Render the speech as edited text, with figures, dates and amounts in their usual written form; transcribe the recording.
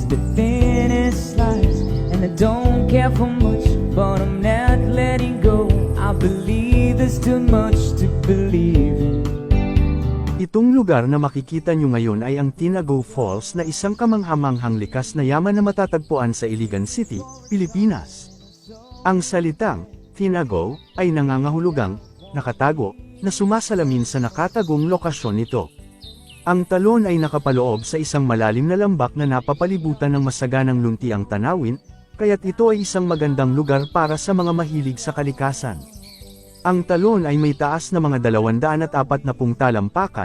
the thinnest slice, and I don't care for much, but I'm not letting go. I believe there's too much to believe in. Itong lugar na makikita nyo ngayon ay ang Tinago Falls na isang kamanghamanghang likas na yaman na matatagpuan sa Iligan City, Pilipinas. Ang salitang Tinago ay nangangahulugang nakatago na sumasalamin sa nakatagong lokasyon nito. Ang talon ay nakapaloob sa isang malalim na lambak na napapalibutan ng masaganang luntiang tanawin, kaya't ito ay isang magandang lugar para sa mga mahilig sa kalikasan. Ang talon ay may taas na mga 240 talampakan,